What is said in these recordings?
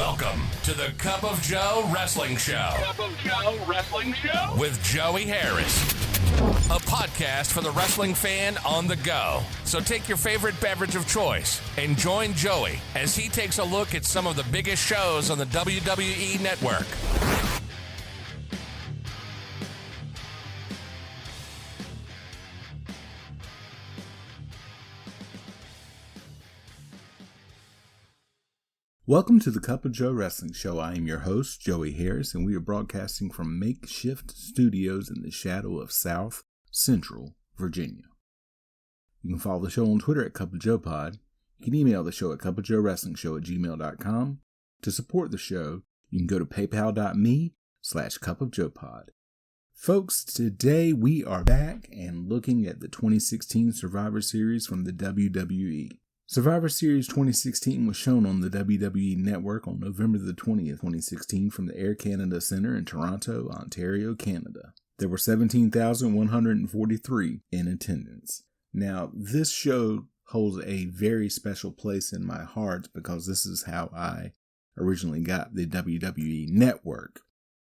Welcome to the Cup of Joe Wrestling Show. Cup of Joe Wrestling Show? With Joey Harris. A podcast for the wrestling fan on the go. So take your favorite beverage of choice and join Joey as he takes a look at some of the biggest shows on the WWE Network. Welcome to the Cup of Joe Wrestling Show. I am your host, Joey Harris, and we are broadcasting from makeshift studios in the shadow of South Central Virginia. You can follow the show on Twitter at Cup of Joe Pod. You can email the show at cupofjoewrestlingshow@gmail.com. To support the show, you can go to paypal.me/cupofjoepod. Folks, today we are back and looking at the 2016 Survivor Series from the WWE. Survivor Series 2016 was shown on the WWE Network on November the 20th, 2016 from the Air Canada Centre in Toronto, Ontario, Canada. There were 17,143 in attendance. Now, this show holds a very special place in my heart because this is how I originally got the WWE Network.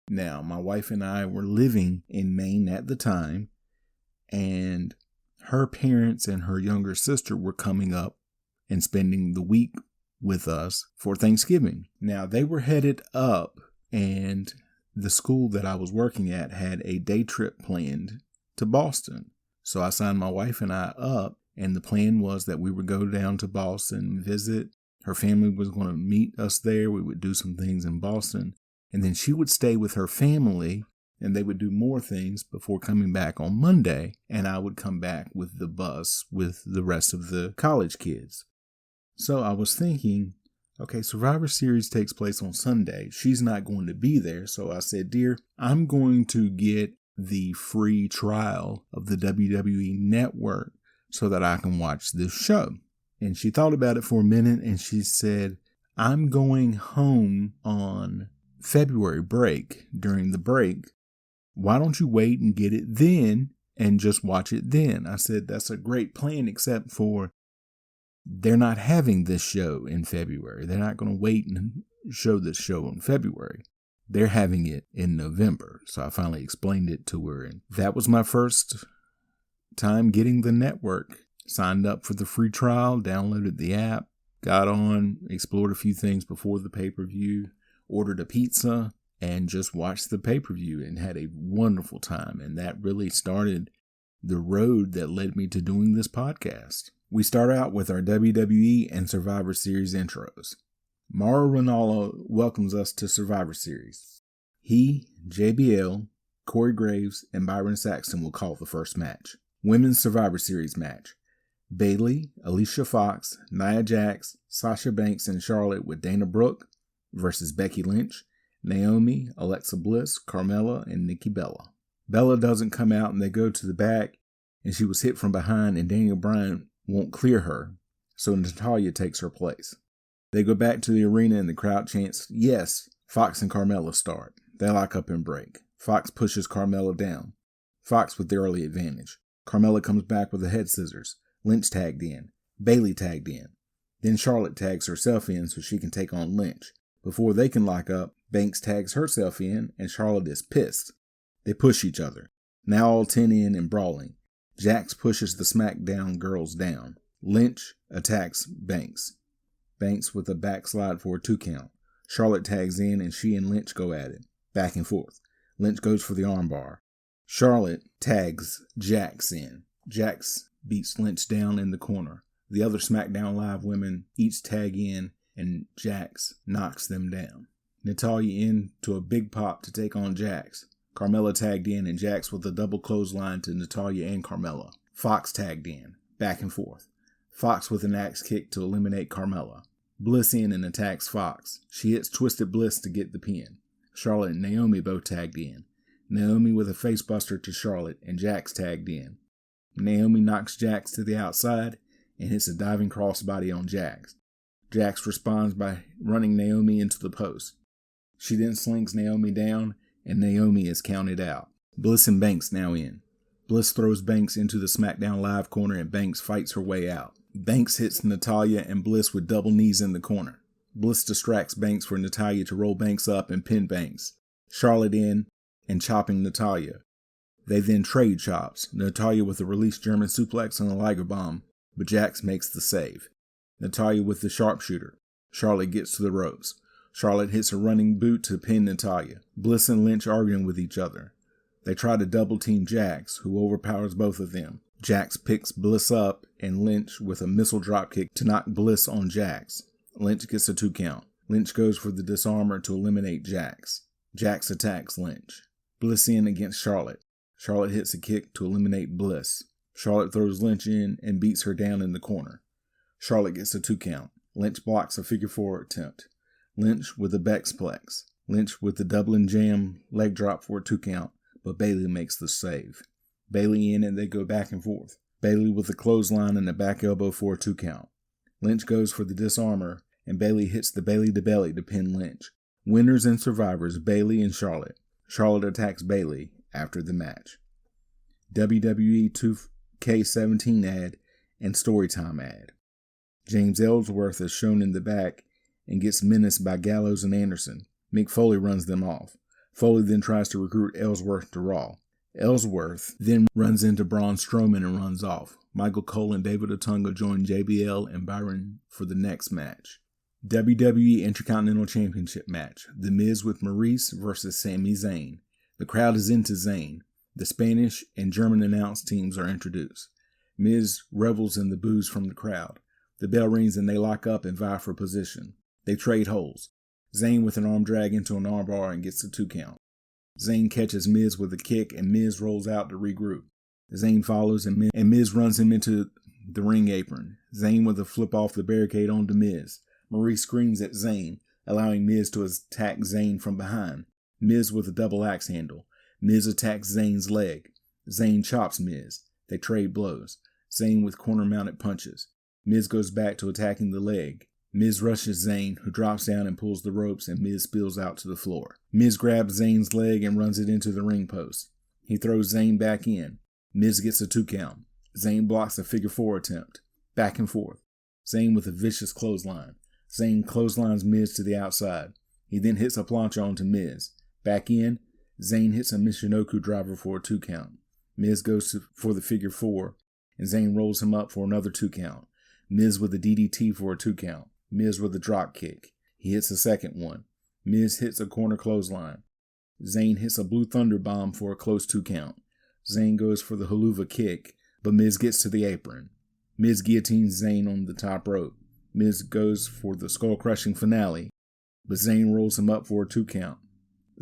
Now, my wife and I were living in Maine at the time, and her parents and her younger sister were coming up and spending the week with us for Thanksgiving. Now, they were headed up, and the school that I was working at had a day trip planned to Boston. So I signed my wife and I up, and the plan was that we would go down to Boston, visit. Her family was going to meet us there. We would do some things in Boston, and then she would stay with her family, and they would do more things before coming back on Monday, and I would come back with the bus with the rest of the college kids. So I was thinking, okay, Survivor Series takes place on Sunday. She's not going to be there. So I said, dear, I'm going to get the free trial of the WWE Network so that I can watch this show. And she thought about it for a minute and she said, I'm going home on February break. During the break, why don't you wait and get it then and just watch it then? I said, that's a great plan, except for they're not having this show in February. They're not going to wait and show this show in February. They're having it in November. So I finally explained it to her. And that was my first time getting the network. Signed up for the free trial, downloaded the app, got on, explored a few things before the pay-per-view, ordered a pizza, and just watched the pay-per-view and had a wonderful time. And that really started the road that led me to doing this podcast. We start out with our WWE and Survivor Series intros. Mauro Ranallo welcomes us to Survivor Series. He, JBL, Corey Graves, and Byron Saxton will call the first match. Women's Survivor Series match. Bayley, Alicia Fox, Nia Jax, Sasha Banks, and Charlotte with Dana Brooke versus Becky Lynch, Naomi, Alexa Bliss, Carmella, and Nikki Bella. Bella doesn't come out and they go to the back, and she was hit from behind, and Daniel Bryan won't clear her, so Natalya takes her place. They go back to the arena and the crowd chants, yes. Fox and Carmella start. They lock up and break. Fox pushes Carmella down. Fox with the early advantage. Carmella comes back with the head scissors. Lynch tagged in. Bayley tagged in. Then Charlotte tags herself in so she can take on Lynch. Before they can lock up, Banks tags herself in and Charlotte is pissed. They push each other. Now all 10 in and brawling. Jax pushes the SmackDown girls down. Lynch attacks Banks. Banks with a backslide for a 2 count. Charlotte tags in and she and Lynch go at it. Back and forth. Lynch goes for the armbar. Charlotte tags Jax in. Jax beats Lynch down in the corner. The other SmackDown Live women each tag in and Jax knocks them down. Natalya in to a big pop to take on Jax. Carmella tagged in and Jax with a double clothesline to Natalya and Carmella. Fox tagged in. Back and forth. Fox with an axe kick to eliminate Carmella. Bliss in and attacks Fox. She hits Twisted Bliss to get the pin. Charlotte and Naomi both tagged in. Naomi with a facebuster to Charlotte and Jax tagged in. Naomi knocks Jax to the outside and hits a diving crossbody on Jax. Jax responds by running Naomi into the post. She then slings Naomi down and Naomi is counted out. Bliss and Banks now in. Bliss throws Banks into the SmackDown Live corner and Banks fights her way out. Banks hits Natalya and Bliss with double knees in the corner. Bliss distracts Banks for Natalya to roll Banks up and pin Banks. Charlotte in and chopping Natalya. They then trade chops, Natalya with a released German suplex and a Liger bomb, but Jax makes the save. Natalya with the sharpshooter. Charlotte gets to the ropes. Charlotte hits a running boot to pin Natalya. Bliss and Lynch arguing with each other. They try to double team Jax, who overpowers both of them. Jax picks Bliss up and Lynch with a missile dropkick to knock Bliss on Jax. Lynch gets a 2 count. Lynch goes for the disarmer to eliminate Jax. Jax attacks Lynch. Bliss in against Charlotte. Charlotte hits a kick to eliminate Bliss. Charlotte throws Lynch in and beats her down in the corner. Charlotte gets a 2 count. Lynch blocks a figure 4 attempt. Lynch with a Bexplex. Lynch with the Dublin Jam leg drop for a 2 count, but Bayley makes the save. Bayley in and they go back and forth. Bayley with a clothesline and a back elbow for a 2 count. Lynch goes for the disarmer, and Bayley hits the Bayley to belly to pin Lynch. Winners and survivors, Bayley and Charlotte. Charlotte attacks Bayley after the match. WWE 2K17 ad and Storytime ad. James Ellsworth is shown in the back and gets menaced by Gallows and Anderson. Mick Foley runs them off. Foley then tries to recruit Ellsworth to Raw. Ellsworth then runs into Braun Strowman and runs off. Michael Cole and David Otunga join JBL and Byron for the next match. WWE Intercontinental Championship match. The Miz with Maurice versus Sami Zayn. The crowd is into Zayn. The Spanish and German announce teams are introduced. Miz revels in the boos from the crowd. The bell rings and they lock up and vie for position. They trade holds. Zayn with an arm drag into an armbar and gets a 2 count. Zayn catches Miz with a kick and Miz rolls out to regroup. Zayn follows and Miz runs him into the ring apron. Zayn with a flip off the barricade onto Miz. Maurice screams at Zayn, allowing Miz to attack Zayn from behind. Miz with a double axe handle. Miz attacks Zayn's leg. Zayn chops Miz. They trade blows. Zayn with corner mounted punches. Miz goes back to attacking the leg. Miz rushes Zayn, who drops down and pulls the ropes, and Miz spills out to the floor. Miz grabs Zayn's leg and runs it into the ring post. He throws Zayn back in. Miz gets a 2 count. Zayn blocks a figure 4 attempt. Back and forth. Zayn with a vicious clothesline. Zayn clotheslines Miz to the outside. He then hits a plancha onto Miz. Back in. Zayn hits a Michinoku driver for a 2 count. Miz goes for the figure 4, and Zayn rolls him up for another 2 count. Miz with a DDT for a 2 count. Miz with a drop kick. He hits a second one. Miz hits a corner clothesline. Zayn hits a Blue Thunder bomb for a close 2 count. Zayn goes for the haluva kick, but Miz gets to the apron. Miz guillotines Zayn on the top rope. Miz goes for the skull-crushing finale, but Zayn rolls him up for a 2 count.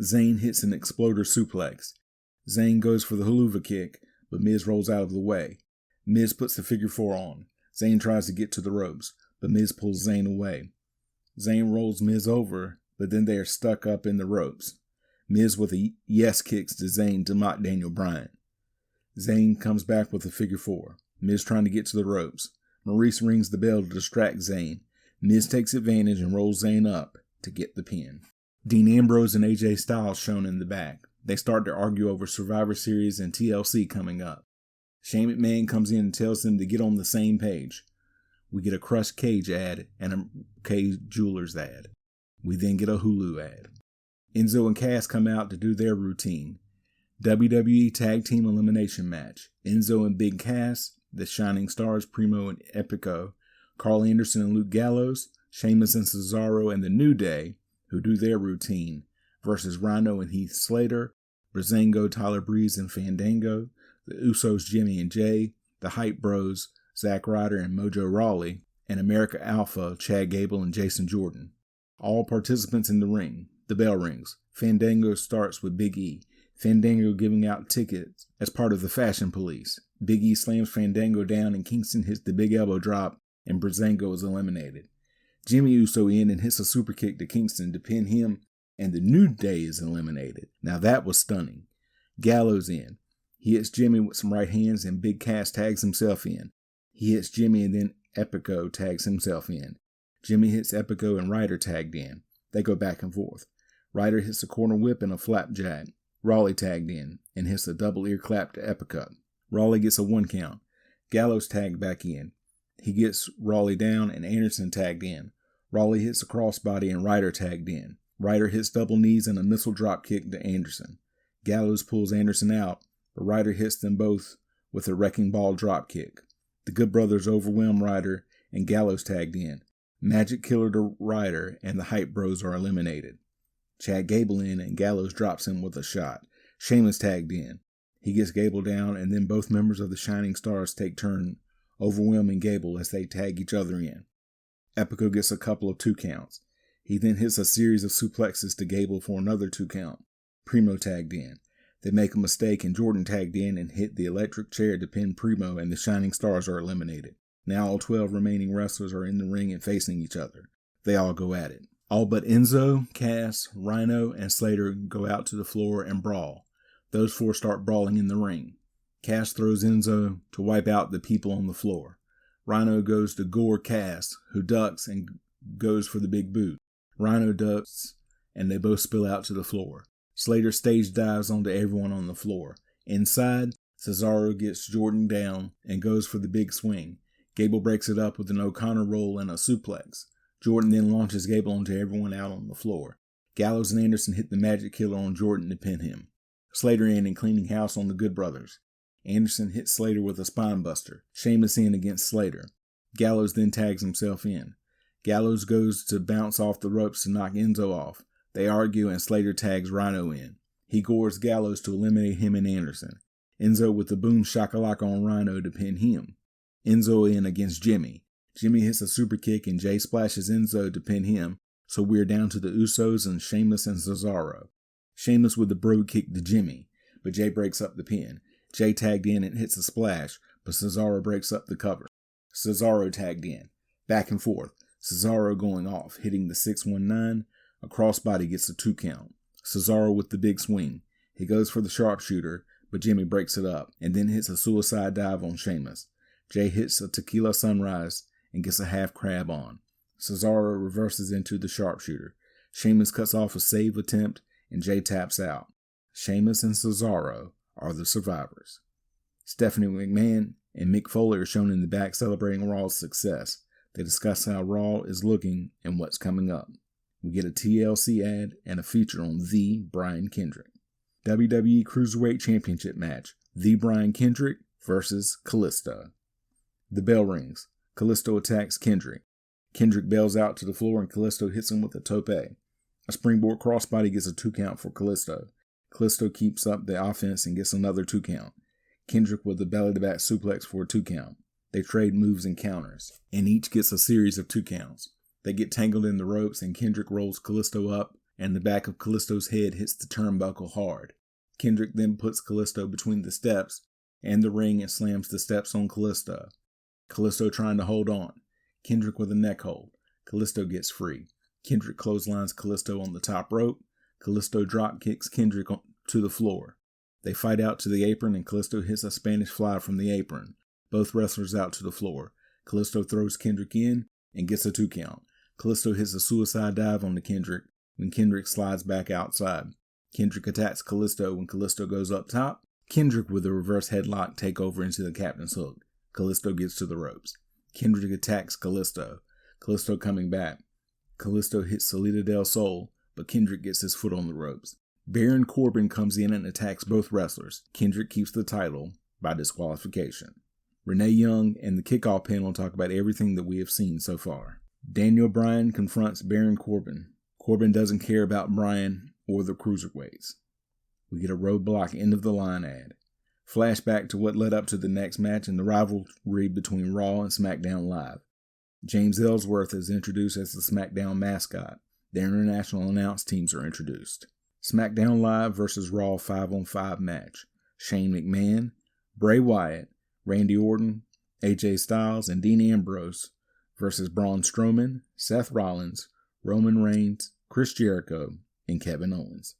Zayn hits an exploder suplex. Zayn goes for the haluva kick, but Miz rolls out of the way. Miz puts the figure 4 on. Zayn tries to get to the ropes, but Miz pulls Zayn away. Zayn rolls Miz over, but then they are stuck up in the ropes. Miz with a yes kicks to Zayn to mock Daniel Bryan. Zayn comes back with a figure 4. Miz trying to get to the ropes. Maurice rings the bell to distract Zayn. Miz takes advantage and rolls Zayn up to get the pin. Dean Ambrose and AJ Styles shown in the back. They start to argue over Survivor Series and TLC coming up. Shane McMahon comes in and tells them to get on the same page. We get a Crush Cage ad and a Cage Jewelers ad. We then get a Hulu ad. Enzo and Cass come out to do their routine. WWE Tag Team Elimination Match. Enzo and Big Cass, the Shining Stars, Primo and Epico, Carl Anderson and Luke Gallows, Sheamus and Cesaro, and The New Day, who do their routine, versus Rhino and Heath Slater, Breezango, Tyler Breeze and Fandango, the Usos, Jimmy and Jay, the Hype Bros, Zack Ryder and Mojo Rawley, and America Alpha, Chad Gable and Jason Jordan. All participants in the ring. The bell rings. Fandango starts with Big E. Fandango giving out tickets as part of the Fashion Police. Big E slams Fandango down and Kingston hits the big elbow drop and Breezango is eliminated. Jimmy Uso in and hits a super kick to Kingston to pin him, and the New Day is eliminated. Now that was stunning. Gallows in. He hits Jimmy with some right hands and Big Cass tags himself in. He hits Jimmy and then Epico tags himself in. Jimmy hits Epico and Ryder tagged in. They go back and forth. Ryder hits a corner whip and a flapjack. Rawley tagged in and hits a double ear clap to Epico. Rawley gets a 1 count. Gallows tagged back in. He gets Rawley down and Anderson tagged in. Raleigh hits a crossbody and Ryder tagged in. Ryder hits double knees and a missile drop kick to Anderson. Gallows pulls Anderson out, but Ryder hits them both with a wrecking ball drop kick. The Good Brothers overwhelm Ryder and Gallows tagged in. Magic Killer to Ryder and the Hype Bros are eliminated. Chad Gable in and Gallows drops him with a shot. Sheamus tagged in. He gets Gable down and then both members of the Shining Stars take turn overwhelming Gable as they tag each other in. Epico gets a couple of 2 counts. He then hits a series of suplexes to Gable for another 2 count. Primo tagged in. They make a mistake and Jordan tagged in and hit the electric chair to pin Primo and the Shining Stars are eliminated. Now all 12 remaining wrestlers are in the ring and facing each other. They all go at it. All but Enzo, Cass, Rhino, and Slater go out to the floor and brawl. Those 4 start brawling in the ring. Cass throws Enzo to wipe out the people on the floor. Rhino goes to gore Cass, who ducks and goes for the big boot. Rhino ducks, and they both spill out to the floor. Slater stage dives onto everyone on the floor. Inside, Cesaro gets Jordan down and goes for the big swing. Gable breaks it up with an O'Connor roll and a suplex. Jordan then launches Gable onto everyone out on the floor. Gallows and Anderson hit the Magic Killer on Jordan to pin him. Slater in and cleaning house on the Good Brothers. Anderson hits Slater with a spine buster. Sheamus in against Slater. Gallows then tags himself in. Gallows goes to bounce off the ropes to knock Enzo off. They argue and Slater tags Rhino in. He gores Gallows to eliminate him and Anderson. Enzo with the boom shakalaka on Rhino to pin him. Enzo in against Jimmy. Jimmy hits a super kick and Jay splashes Enzo to pin him, so we're down to the Usos and Sheamus and Cesaro. Sheamus with the bro kick to Jimmy, but Jay breaks up the pin. Jay tagged in and hits a splash, but Cesaro breaks up the cover. Cesaro tagged in. Back and forth. Cesaro going off, hitting the 619. A crossbody gets a 2 count. Cesaro with the big swing. He goes for the sharpshooter, but Jimmy breaks it up, and then hits a suicide dive on Sheamus. Jay hits a tequila sunrise and gets a half crab on. Cesaro reverses into the sharpshooter. Sheamus cuts off a save attempt, and Jay taps out. Sheamus and Cesaro are the survivors. Stephanie McMahon and Mick Foley are shown in the back celebrating Raw's success. They discuss how Raw is looking and what's coming up. We get a TLC ad and a feature on The Brian Kendrick. WWE Cruiserweight Championship match. The Brian Kendrick versus Kalisto. The bell rings. Kalisto attacks Kendrick. Kendrick bails out to the floor and Kalisto hits him with a tope. A springboard crossbody gets a 2 count for Kalisto. Kalisto keeps up the offense and gets another 2 count. Kendrick with a belly-to-back suplex for a 2 count. They trade moves and counters, and each gets a series of 2 counts. They get tangled in the ropes and Kendrick rolls Kalisto up, and the back of Kalisto's head hits the turnbuckle hard. Kendrick then puts Kalisto between the steps and the ring and slams the steps on Kalisto. Kalisto trying to hold on. Kendrick with a neck hold. Kalisto gets free. Kendrick clotheslines Kalisto on the top rope. Kalisto drop kicks Kendrick to the floor. They fight out to the apron and Kalisto hits a Spanish fly from the apron. Both wrestlers out to the floor. Kalisto throws Kendrick in and gets a 2 count. Kalisto hits a suicide dive on the Kendrick when Kendrick slides back outside. Kendrick attacks Kalisto when Kalisto goes up top. Kendrick with a reverse headlock takeover into the captain's hook. Kalisto gets to the ropes. Kendrick attacks Kalisto. Kalisto coming back. Kalisto hits Salida del Sol, but Kendrick gets his foot on the ropes. Baron Corbin comes in and attacks both wrestlers. Kendrick keeps the title by disqualification. Renee Young and the kickoff panel talk about everything that we have seen so far. Daniel Bryan confronts Baron Corbin. Corbin doesn't care about Bryan or the cruiserweights. We get a roadblock end of the line ad. Flashback to what led up to the next match and the rivalry between Raw and SmackDown Live. James Ellsworth is introduced as the SmackDown mascot. The international announce teams are introduced. SmackDown Live versus Raw 5-on-5 match. Shane McMahon, Bray Wyatt, Randy Orton, AJ Styles, and Dean Ambrose versus Braun Strowman, Seth Rollins, Roman Reigns, Chris Jericho, and Kevin Owens.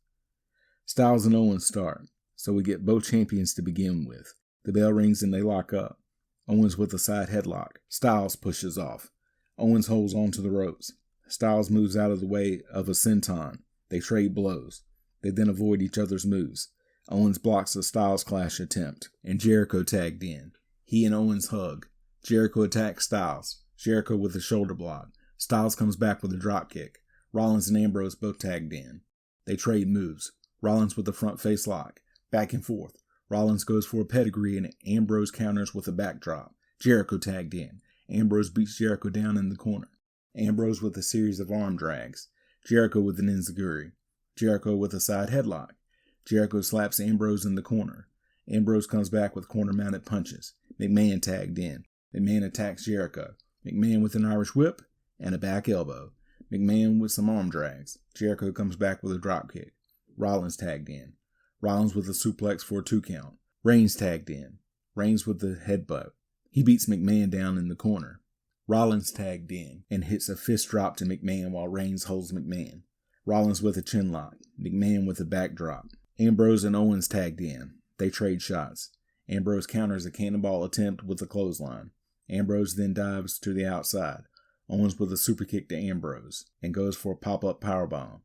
Styles and Owens start, so we get both champions to begin with. The bell rings and they lock up. Owens with a side headlock. Styles pushes off. Owens holds onto the ropes. Styles moves out of the way of a senton. They trade blows. They then avoid each other's moves. Owens blocks a Styles Clash attempt, and Jericho tagged in. He and Owens hug. Jericho attacks Styles. Jericho with a shoulder block. Styles comes back with a dropkick. Rollins and Ambrose both tagged in. They trade moves. Rollins with a front face lock. Back and forth. Rollins goes for a pedigree and Ambrose counters with a backdrop. Jericho tagged in. Ambrose beats Jericho down in the corner. Ambrose with a series of arm drags. Jericho with an enziguri. Jericho with a side headlock. Jericho slaps Ambrose in the corner. Ambrose comes back with corner-mounted punches. McMahon tagged in. McMahon attacks Jericho. McMahon with an Irish whip and a back elbow. McMahon with some arm drags. Jericho comes back with a dropkick. Rollins tagged in. Rollins with a suplex for a 2 count. Reigns tagged in. Reigns with the headbutt. He beats McMahon down in the corner. Rollins tagged in and hits a fist drop to McMahon while Reigns holds McMahon. Rollins with a chin lock. McMahon with a backdrop. Ambrose and Owens tagged in. They trade shots. Ambrose counters a cannonball attempt with a clothesline. Ambrose then dives to the outside. Owens with a super kick to Ambrose and goes for a pop-up powerbomb.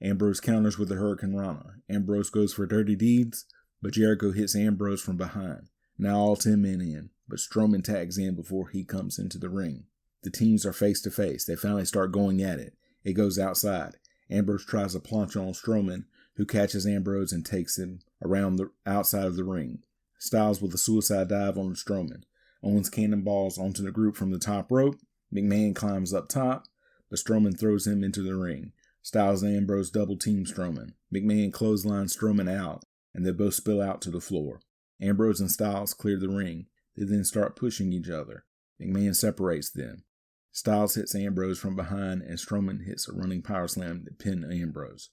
Ambrose counters with a Hurricane Rana. Ambrose goes for dirty deeds, but Jericho hits Ambrose from behind. Now all 10 men in, but Strowman tags in before he comes into the ring. The teams are face to face. They finally start going at it. It goes outside. Ambrose tries a plancha on Strowman, who catches Ambrose and takes him around the outside of the ring. Styles with a suicide dive on Strowman. Owens cannonballs onto the group from the top rope. McMahon climbs up top, but Strowman throws him into the ring. Styles and Ambrose double team Strowman. McMahon clotheslines Strowman out, and they both spill out to the floor. Ambrose and Styles clear the ring. They then start pushing each other. McMahon separates them. Styles hits Ambrose from behind, and Strowman hits a running power slam to pin Ambrose.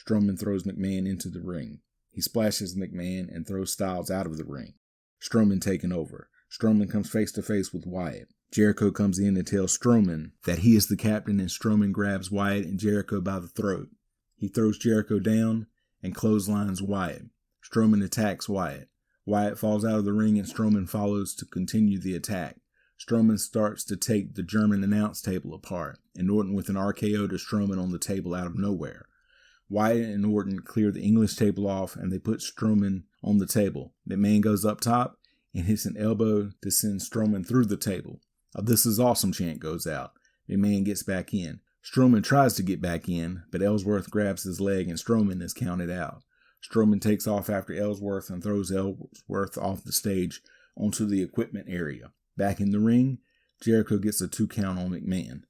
Strowman throws McMahon into the ring. He splashes McMahon and throws Styles out of the ring. Strowman taking over. Strowman comes face to face with Wyatt. Jericho comes in and tells Strowman that he is the captain, and Strowman grabs Wyatt and Jericho by the throat. He throws Jericho down and clotheslines Wyatt. Strowman attacks Wyatt. Wyatt falls out of the ring and Strowman follows to continue the attack. Strowman starts to take the German announce table apart, and Orton with an RKO to Strowman on the table out of nowhere. Wyatt and Orton clear the English table off, and they put Strowman on the table. McMahon goes up top and hits an elbow to send Strowman through the table. A "This is awesome" chant goes out. McMahon gets back in. Strowman tries to get back in, but Ellsworth grabs his leg and Strowman is counted out. Strowman takes off after Ellsworth and throws Ellsworth off the stage onto the equipment area. Back in the ring, Jericho gets a 2 count on McMahon.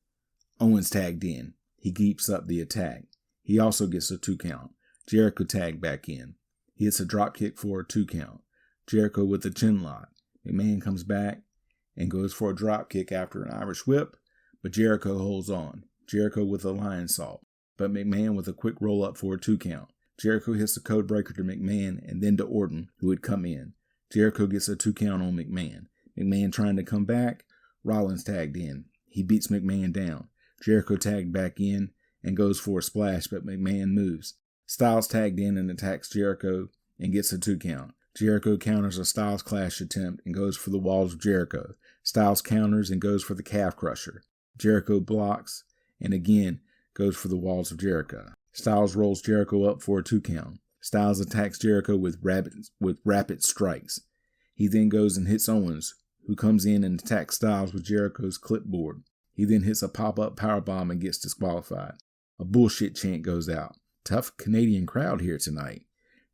Owens tagged in. He keeps up the attack. He also gets a 2 count. Jericho tagged back in. He hits a drop kick for a 2 count. Jericho with a chin lock. McMahon comes back and goes for a drop kick after an Irish whip, but Jericho holds on. Jericho with a lion salt, but McMahon with a quick roll up for a 2 count. Jericho hits a code breaker to McMahon and then to Orton, who had come in. Jericho gets a 2 count on McMahon. McMahon trying to come back. Rollins tagged in. He beats McMahon down. Jericho tagged back in and goes for a splash, but McMahon moves. Styles tagged in and attacks Jericho and gets a 2 count. Jericho counters a Styles Clash attempt and goes for the walls of Jericho. Styles counters and goes for the calf crusher. Jericho blocks and again goes for the walls of Jericho. Styles rolls Jericho up for a 2 count. Styles attacks Jericho with rapid strikes. He then goes and hits Owens, who comes in and attacks Styles with Jericho's clipboard. He then hits a pop-up powerbomb and gets disqualified. A bullshit chant goes out. Tough Canadian crowd here tonight.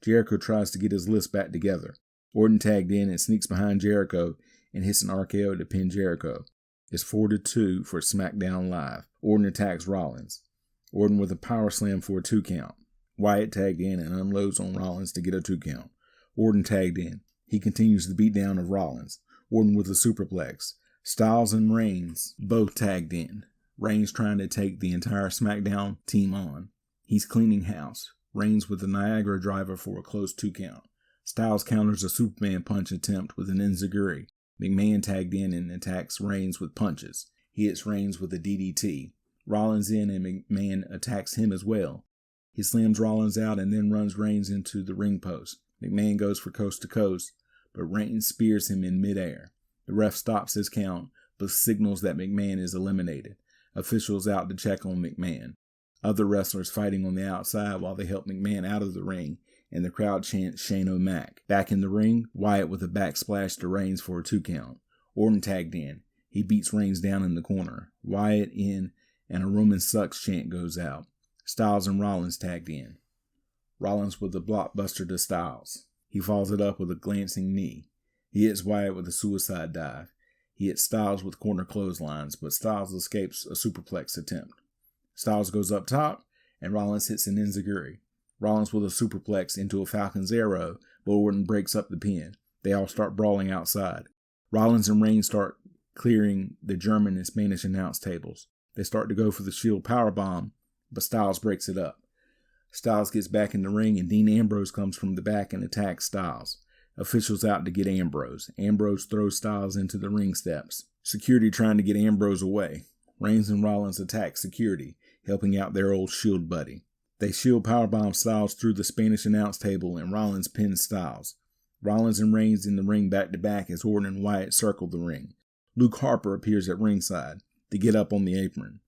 Jericho tries to get his list back together. Orton tagged in and sneaks behind Jericho and hits an RKO to pin Jericho. It's 4-2 for SmackDown Live. Orton attacks Rollins. Orton with a power slam for a 2 count. Wyatt tagged in and unloads on Rollins to get a 2 count. Orton tagged in. He continues the beatdown of Rollins. Orton with a superplex. Styles and Reigns both tagged in. Reigns trying to take the entire SmackDown team on. He's cleaning house. Reigns with a Niagara driver for a close 2 count. Styles counters a Superman punch attempt with an enziguri. McMahon tagged in and attacks Reigns with punches. He hits Reigns with a DDT. Rollins in and McMahon attacks him as well. He slams Rollins out and then runs Reigns into the ring post. McMahon goes for coast to coast, but Reigns spears him in midair. The ref stops his count, but signals that McMahon is eliminated. Officials out to check on McMahon. Other wrestlers fighting on the outside while they help McMahon out of the ring, and the crowd chants Shane O'Mac. Back in the ring, Wyatt with a backsplash to Reigns for a 2 count. Orton tagged in. He beats Reigns down in the corner. Wyatt in, and a Roman sucks chant goes out. Styles and Rollins tagged in. Rollins with a blockbuster to Styles. He follows it up with a glancing knee. He hits Wyatt with a suicide dive. He hits Styles with corner clotheslines, but Styles escapes a superplex attempt. Styles goes up top, and Rollins hits an enziguri. Rollins with a superplex into a Falcon's Arrow, but Orton breaks up the pin. They all start brawling outside. Rollins and Reigns start clearing the German and Spanish announce tables. They start to go for the Shield powerbomb, but Styles breaks it up. Styles gets back in the ring, and Dean Ambrose comes from the back and attacks Styles. Officials out to get Ambrose. Ambrose throws Styles into the ring steps. Security trying to get Ambrose away. Reigns and Rollins attack security, helping out their old Shield buddy. They Shield powerbomb Styles through the Spanish announce table, and Rollins pins Styles. Rollins and Reigns in the ring back-to-back as Orton and Wyatt circle the ring. Luke Harper appears at ringside to get up on the apron.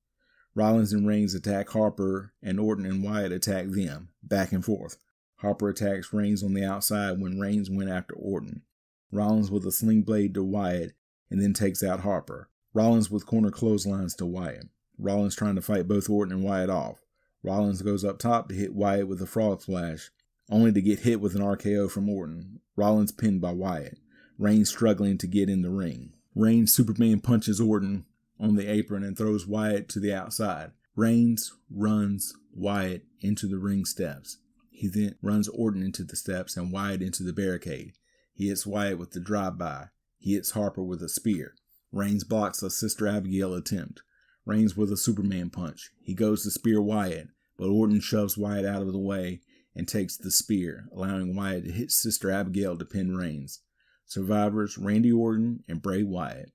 Rollins and Reigns attack Harper, and Orton and Wyatt attack them, back and forth. Harper attacks Reigns on the outside when Reigns went after Orton. Rollins with a sling blade to Wyatt, and then takes out Harper. Rollins with corner clotheslines to Wyatt. Rollins trying to fight both Orton and Wyatt off. Rollins goes up top to hit Wyatt with a frog splash, only to get hit with an RKO from Orton. Rollins pinned by Wyatt. Reigns struggling to get in the ring. Reigns Superman punches Orton on the apron and throws Wyatt to the outside. Reigns runs Wyatt into the ring steps. He then runs Orton into the steps and Wyatt into the barricade. He hits Wyatt with the drive-by. He hits Harper with a spear. Reigns blocks a Sister Abigail attempt. Reigns with a Superman punch. He goes to spear Wyatt, but Orton shoves Wyatt out of the way and takes the spear, allowing Wyatt to hit Sister Abigail to pin Reigns. Survivors Randy Orton and Bray Wyatt.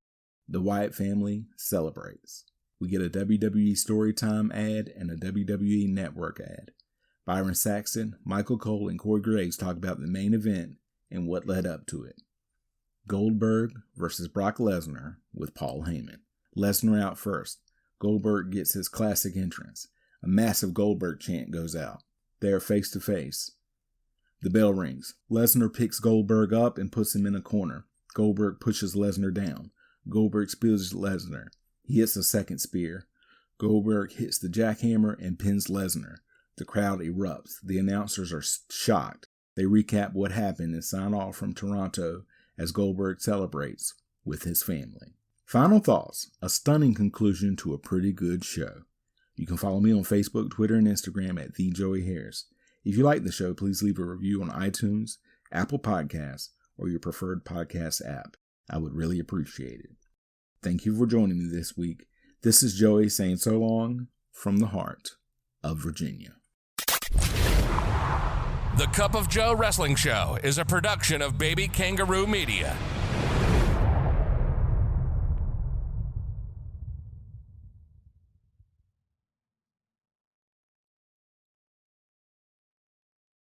The Wyatt family celebrates. We get a WWE Storytime ad and a WWE Network ad. Byron Saxton, Michael Cole, and Corey Graves talk about the main event and what led up to it. Goldberg versus Brock Lesnar with Paul Heyman. Lesnar out first. Goldberg gets his classic entrance. A massive Goldberg chant goes out. They are face to face. The bell rings. Lesnar picks Goldberg up and puts him in a corner. Goldberg pushes Lesnar down. Goldberg spears Lesnar. He hits a second spear. Goldberg hits the jackhammer and pins Lesnar. The crowd erupts. The announcers are shocked. They recap what happened and sign off from Toronto as Goldberg celebrates with his family. Final thoughts. A stunning conclusion to a pretty good show. You can follow me on Facebook, Twitter, and Instagram at TheJoeyHarris. If you like the show, please leave a review on iTunes, Apple Podcasts, or your preferred podcast app. I would really appreciate it. Thank you for joining me this week. This is Joey saying so long from the heart of Virginia. The Cup of Joe Wrestling Show is a production of Baby Kangaroo Media.